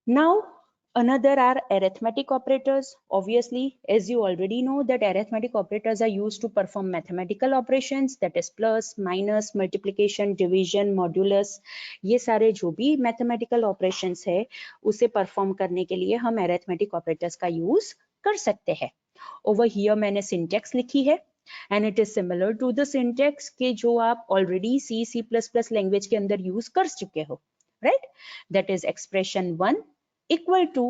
Now, another are arithmetic operators. Obviously, as you already know that arithmetic operators are used to perform mathematical operations, that is plus, minus, multiplication, division, modulus. ये सारे जो भी mathematical operations है उसे perform करने के लिए हम arithmetic operators का use कर सकते हैं. Over here मैंने syntax लिखी है and it is similar to the syntax के जो आप already C++ language के अंदर use कर चुके हो, right? That is expression 1 equal to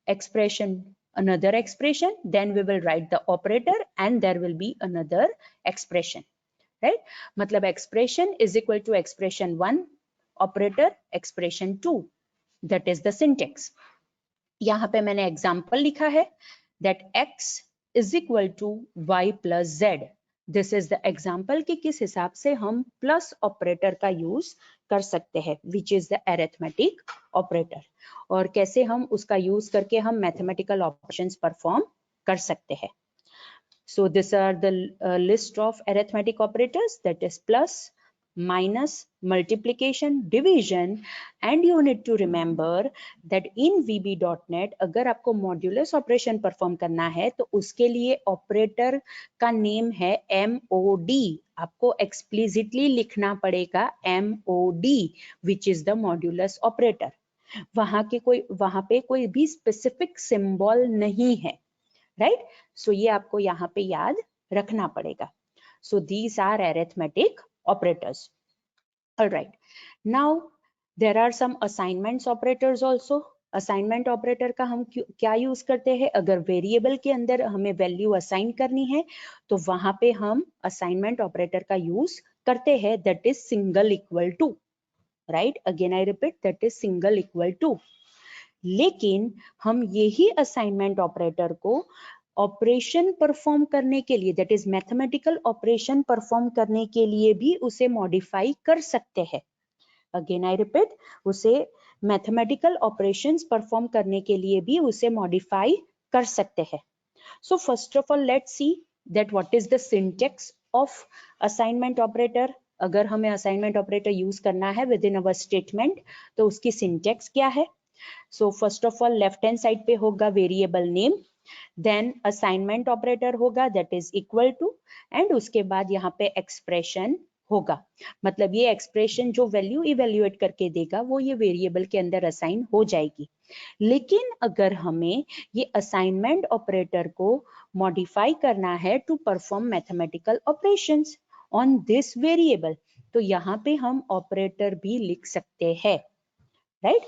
expression another expression, then we will write the operator and there will be another expression, right? मतलब expression is equal to expression 1 operator expression 2, that is the syntax. यहाँ पे मैंने example लिखा है that x is equal to y plus z. This is the example कि किस हिसाब से हम plus operator का use कर सकते हैं, which is the arithmetic operator, और कैसे हम उसका use करके हम mathematical operations perform कर सकते हैं. So these are the list of arithmetic operators, that is plus, minus, multiplication, division, and you need to remember that in VB.NET अगर आपको modulus operation perform करना है तो उसके लिए operator का name है MOD. आपको explicitly लिखना पड़ेगा MOD, which is the modulus operator. वहां पे कोई भी specific symbol नहीं है, right? So ये आपको यहाँ पे याद रखना पड़ेगा. So these are arithmetic operators. All right. Now there are some assignments operators also. Assignment operator का हम क्या यूज करते हैं? अगर वेरिएबल के अंदर हमें वैल्यू असाइन करनी है तो वहां पे हम असाइनमेंट ऑपरेटर का यूज करते हैं, that is single equal to, right? Again I repeat, that is single equal to. लेकिन हम यही असाइनमेंट ऑपरेटर को ऑपरेशन परफॉर्म करने के लिए, दैट इज मैथमेटिकल ऑपरेशन परफॉर्म करने के लिए भी उसे मॉडिफाई कर सकते हैं. अगेन आई रिपीट, उसे मैथमेटिकल ऑपरेशंस परफॉर्म करने के लिए भी उसे मॉडिफाई कर सकते हैं. So first of all let's see that what is the syntax of assignment operator. अगर हमें असाइनमेंट ऑपरेटर यूज करना है विद इन अवर स्टेटमेंट तो उसकी सिंटैक्स क्या है? So first of all left hand side पे होगा variable name, then assignment operator होगा that is equal to, and उसके बाद यहाँ पे एक्सप्रेशन होगा. मतलब ये एक्सप्रेशन जो वैल्यू इवेल्युएट करके देगा वो ये वेरिएबल के अंदर असाइन हो जाएगी. लेकिन अगर हमें ये असाइनमेंट ऑपरेटर को मॉडिफाई करना है to perform mathematical operations on this variable, तो यहाँ पे हम ऑपरेटर भी लिख सकते हैं, राइट?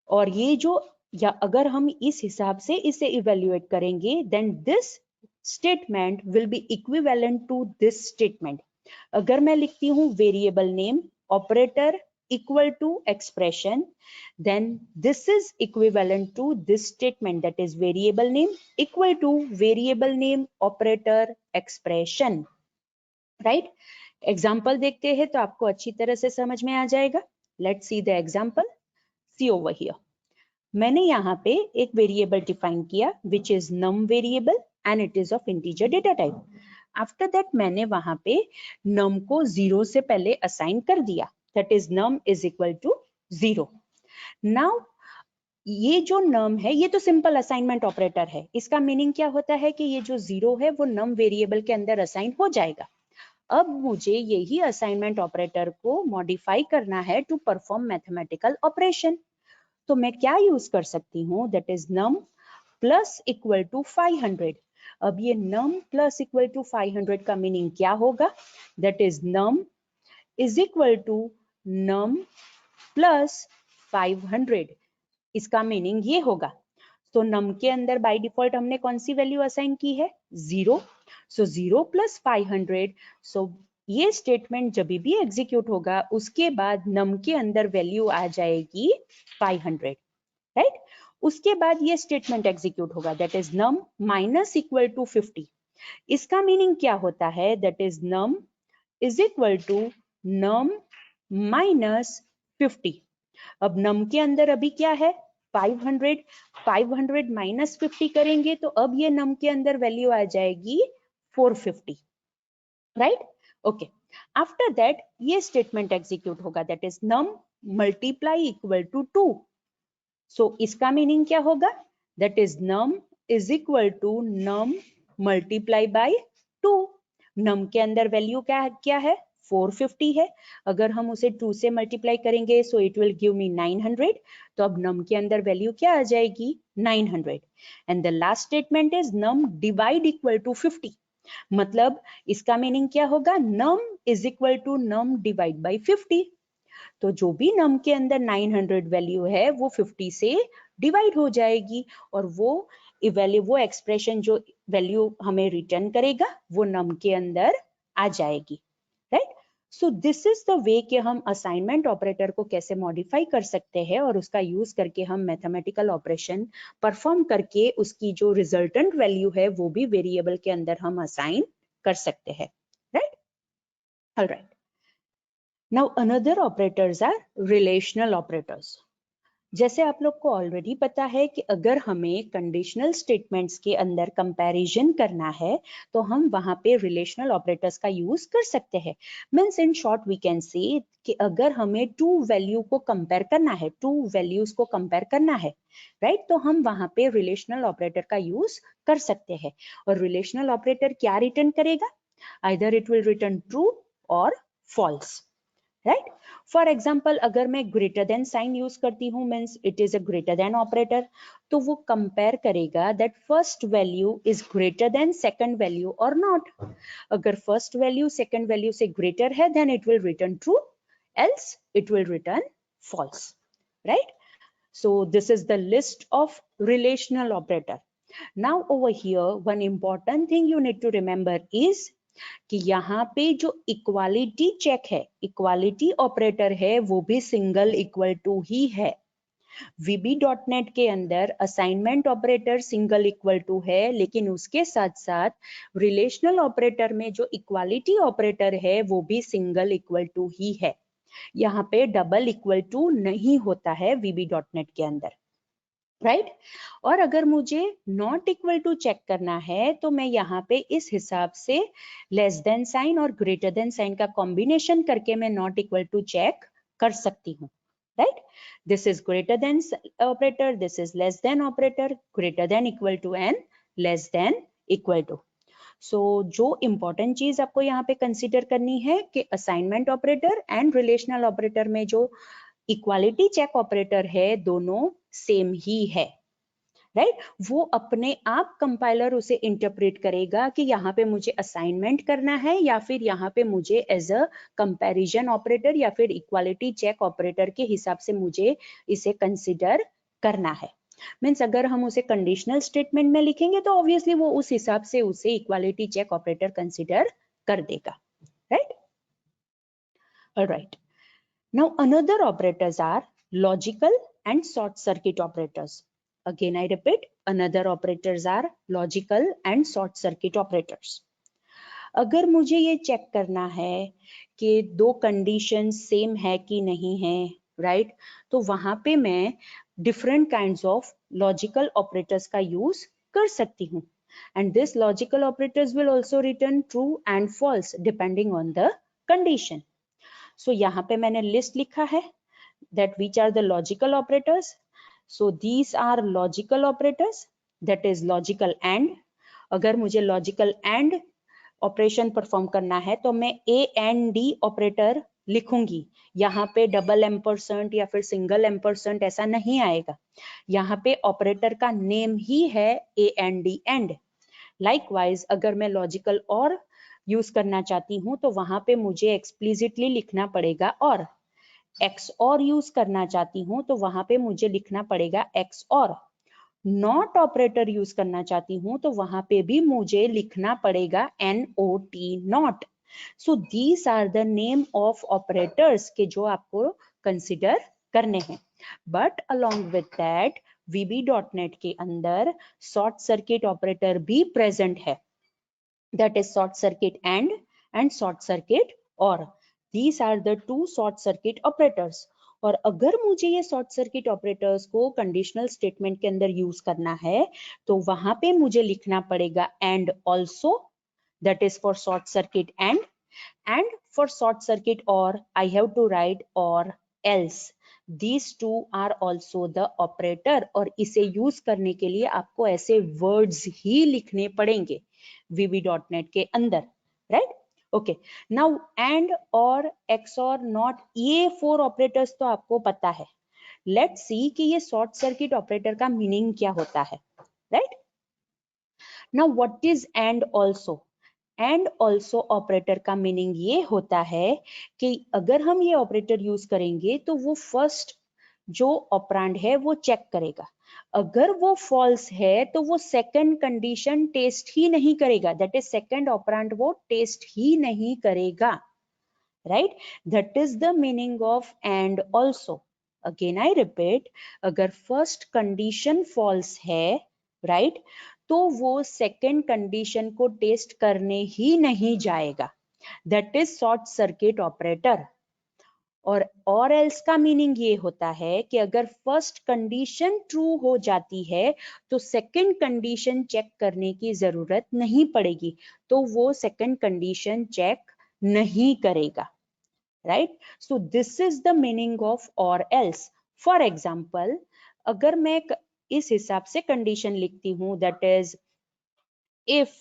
और ये जो, या अगर हम इस हिसाब से इसे इवेल्युएट करेंगे then this statement will be equivalent to this statement. अगर मैं लिखती हूँ variable name operator equal to expression, then this is equivalent to this statement, that is variable name equal to variable name operator expression, right? Example देखते हैं तो आपको अच्छी तरह से समझ में आ जाएगा. Let's see the example. See over here, मैंने यहाँ पे एक वेरिएबल डिफाइन किया which is num variable and it is of integer data type. After that मैंने वहां पे नम को 0 से पहले असाइन कर दिया, that is num is equal to 0. Now ये जो नम है ये तो सिंपल असाइनमेंट ऑपरेटर है. इसका मीनिंग क्या होता है कि ये जो 0 है वो नम वेरिएबल के अंदर असाइन हो जाएगा. अब मुझे यही असाइनमेंट ऑपरेटर को मॉडिफाई करना है टू परफॉर्म मैथमेटिकल ऑपरेशन. तो मैं क्या यूज कर सकती हूँ, that is num plus equal to 500. अब ये नम प्लस इक्वल टू 500 का मीनिंग क्या होगा? That is num is equal to num plus 500. इसका मीनिंग ये होगा. तो नम के अंदर बाय डिफॉल्ट हमने कौन सी वैल्यू असाइन की है? 0. सो 0 प्लस 500. सो ये स्टेटमेंट जब भी एग्जीक्यूट होगा उसके बाद नम के अंदर वैल्यू आ जाएगी 500, राइट? उसके बाद ये स्टेटमेंट एग्जीक्यूट होगा, that is num minus equal to 50. इसका मीनिंग क्या होता है? That is num is equal to num minus 50. अब नम के अंदर अभी क्या है? 500. 500 माइनस 50 करेंगे तो अब ये नम के अंदर वैल्यू आ जाएगी 450, राइट? ओके. आफ्टर दैट ये स्टेटमेंट एग्जीक्यूट होगा, that is num multiply equal to 2. So इसका मीनिंग क्या होगा? That is num is equal to num multiply by 2। num के अंदर वैल्यू क्या है? 450 है। अगर हम उसे 2 से मल्टीप्लाई करेंगे so it will give me 900। तो अब num के अंदर वैल्यू क्या आ जाएगी? 900। And the last statement is num divide equal to 50। मतलब इसका मीनिंग क्या होगा? num is equal to num divide by 50। तो जो भी num के अंदर 900 वैल्यू है वो 50 से डिवाइड हो जाएगी और वो एक्सप्रेशन जो वैल्यू हमें रिटर्न करेगा वो num के अंदर आ जाएगी, right? So this is the way कि हम असाइनमेंट ऑपरेटर को कैसे मॉडिफाई कर सकते हैं और उसका यूज करके हम मैथमेटिकल ऑपरेशन परफॉर्म करके उसकी जो रिजल्टेंट वैल्यू है वो भी वेरिएबल के अंदर हम असाइन कर सकते हैं, right? Alright, now another operators are relational operators. जैसे आप लोग को ऑलरेडी पता है कि अगर हमें कंडीशनल स्टेटमेंट्स के अंदर कंपैरिजन करना है तो हम वहां पे रिलेशनल ऑपरेटर्स का यूज कर सकते हैं। Means in short we can say कि अगर हमें टू वैल्यू को कंपेयर करना है, टू वैल्यूज को कंपेयर करना है, राइट? तो हम वहां पे रिलेशनल ऑपरेटर का यूज कर सकते हैं। और रिलेशनल ऑपरेटर क्या रिटर्न करेगा? Either it will return true और फॉल्स, राइट? फॉर एग्जाम्पल अगर मैं ग्रेटर देन साइन यूज करती हूँ means it is a greater than operator, तो वो कंपेयर करेगा that first value is greater than second value और नॉट। अगर फर्स्ट वैल्यू सेकंड वैल्यू से ग्रेटर है then it will return true, else it will return false, right? So this is the list of relational operator. Now over here one important thing you need to remember is कि यहाँ पे जो equality check है, equality operator है, वो भी single equal to ही है। VB.NET के अंदर assignment operator single equal to है, लेकिन उसके साथ साथ रिलेशनल ऑपरेटर में जो इक्वालिटी ऑपरेटर है वो भी सिंगल इक्वल टू ही है। यहाँ पे डबल इक्वल टू नहीं होता है VB.NET के अंदर, राइट? और अगर मुझे नॉट इक्वल टू चेक करना है तो मैं यहाँ पे इस हिसाब से लेस देन साइन और ग्रेटर देन साइन का कॉम्बिनेशन करके मैं नॉट इक्वल टू चेक कर सकती हूँ, right? This is greater than operator, this is less than operator, greater than equal to and less than equal to. So जो important चीज आपको यहाँ पे कंसिडर करनी है कि assignment operator and relational operator में जो इक्वालिटी चेक ऑपरेटर है दोनों सेम ही है, राइट? वो अपने आप कंपाइलर उसे इंटरप्रेट करेगा कि यहाँ पे मुझे असाइनमेंट करना है या फिर यहाँ पे मुझे एज अ कंपैरिजन ऑपरेटर या फिर इक्वालिटी चेक ऑपरेटर के हिसाब से मुझे इसे कंसिडर करना है। मीन्स अगर हम उसे कंडीशनल स्टेटमेंट में लिखेंगे तो ऑब्वियसली वो उस हिसाब से उसे इक्वालिटी चेक ऑपरेटर कंसिडर कर देगा, right? Alright, now another operators are logical and short circuit operators. Again I repeat, another operators are logical and short circuit operators. अगर मुझे ये चेक करना है कि दो कंडीशन सेम है कि नहीं है, राइट? तो वहां पे मैं different kinds of logical operators का यूज कर सकती हूँ and this logical operators will also return true and false depending on the condition. So यहाँ पे मैंने लिस्ट लिखा है that which are the logical operators. So these are logical operators, that is logical and। अगर मुझे logical and operation perform करना है तो मैं AND ऑपरेटर लिखूंगी। यहाँ पे डबल एम्परसेंट या फिर सिंगल एम्परसेंट ऐसा नहीं आएगा। यहाँ पे ऑपरेटर का नेम ही है AND एंड। लाइकवाइज अगर मैं लॉजिकल और यूज करना चाहती हूँ तो वहां पे मुझे एक्सप्लिसिटली लिखना पड़ेगा और। एक्स और यूज करना चाहती हूँ तो वहां पे मुझे लिखना पड़ेगा एक्स और। नॉट ऑपरेटर यूज करना चाहती हूँ तो वहां पे भी मुझे लिखना पड़ेगा NOT not. So these are the name of operators के जो आपको कंसिडर करने हैं। But along with that VB.NET के अंदर शॉर्ट सर्किट ऑपरेटर भी प्रेजेंट है, that is short circuit and short circuit or। these are the two short circuit operators। और अगर मुझे ये शॉर्ट सर्किट ऑपरेटर्स को कंडीशनल स्टेटमेंट के अंदर यूज करना है तो वहां पे मुझे लिखना पड़ेगा and also, that is for short circuit and for short circuit or I have to write or else। These two are also the operator, और इसे यूज करने के लिए आपको ऐसे वर्ड्स ही लिखने पड़ेंगे VB.NET के अंदर, राइट? ओके, नाउ एंड और XOR नॉट, ये 4 ऑपरेटर्स तो आपको पता है. लेट्स सी कि ये शॉर्ट सर्किट ऑपरेटर का मीनिंग क्या होता है, right? Now what is and also? And also operator का मीनिंग ये होता है कि अगर हम ये ऑपरेटर यूज करेंगे तो वो फर्स्ट जो ऑपरेंड है वो चेक करेगा. अगर वो फॉल्स है तो वो सेकंड कंडीशन टेस्ट ही नहीं करेगा, दैट इज सेकंड ऑपरेंड वो टेस्ट ही नहीं करेगा, right? That is the meaning of and also. Again I repeat, अगर फर्स्ट कंडीशन फॉल्स है, राइट, तो वो सेकेंड कंडीशन को टेस्ट करने ही नहीं जाएगा. That is short circuit operator. और एल्स का मीनिंग ये होता है कि अगर फर्स्ट कंडीशन ट्रू हो जाती है तो सेकंड कंडीशन चेक करने की जरूरत नहीं पड़ेगी, तो वो सेकंड कंडीशन चेक नहीं करेगा, right? So this is the meaning of और एल्स. फॉर एग्जाम्पल, अगर मैं इस हिसाब से कंडीशन लिखती हूं, that is if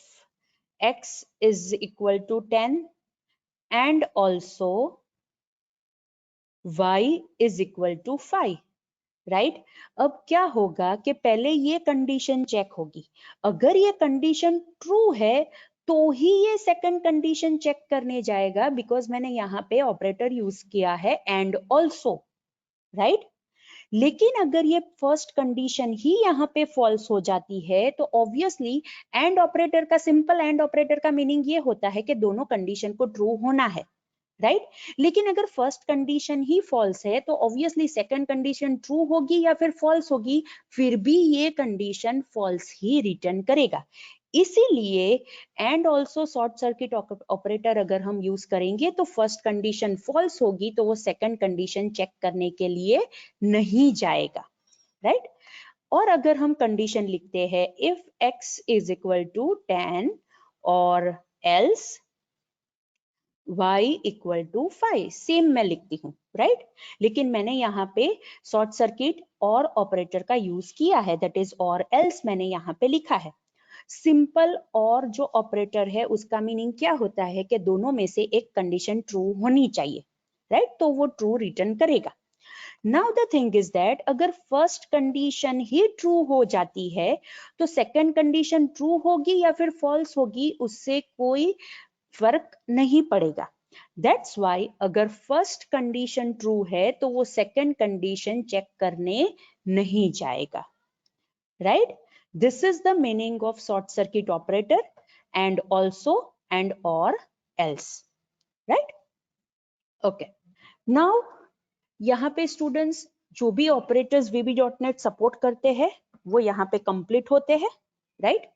x is equal to 10 and also y is equal to 5, right? अब क्या होगा कि पहले ये कंडीशन चेक होगी. अगर ये कंडीशन ट्रू है तो ही ये सेकंड कंडीशन चेक करने जाएगा, बिकॉज मैंने यहाँ पे ऑपरेटर यूज किया है एंड ऑल्सो, राइट? लेकिन अगर ये फर्स्ट कंडीशन ही यहाँ पे फॉल्स हो जाती है तो ऑब्वियसली एंड ऑपरेटर का, सिंपल एंड ऑपरेटर का मीनिंग ये होता है कि दोनों कंडीशन को ट्रू होना है, राइट? लेकिन अगर फर्स्ट कंडीशन ही फॉल्स है तो ऑब्वियसली सेकंड कंडीशन ट्रू होगी या फिर फॉल्स होगी, फिर भी ये कंडीशन फॉल्स ही रिटर्न करेगा. इसीलिए and also short circuit operator अगर हम यूज करेंगे तो फर्स्ट कंडीशन फॉल्स होगी तो वो सेकंड कंडीशन चेक करने के लिए नहीं जाएगा, राइट? और अगर हम कंडीशन लिखते हैं if x is equal to 10 और else y equal to 5, same मैं लिखती हूँ, राइट? लेकिन मैंने यहाँ पे शॉर्ट सर्किट और ऑपरेटर का यूज किया है, दैट इज और एल्स मैंने यहाँ पे लिखा है. सिंपल और जो ऑपरेटर है उसका मीनिंग क्या होता है कि दोनों में से एक कंडीशन ट्रू होनी चाहिए, राइट? तो वो ट्रू रिटर्न करेगा. Now the thing is that अगर फर्स्ट कंडीशन ही ट्रू हो जाती है तो सेकंड कंडीशन ट्रू होगी या फिर फॉल्स होगी उससे कोई फर्क नहीं पड़ेगा. दैट्स वाई अगर फर्स्ट कंडीशन ट्रू है तो वो सेकंड कंडीशन चेक करने नहीं जाएगा, right? This is the meaning of short circuit operator and also and or else, right? Okay. Now यहाँ पे स्टूडेंट्स जो भी ऑपरेटर्स VB.NET सपोर्ट करते हैं वो यहाँ पे कंप्लीट होते हैं, राइट?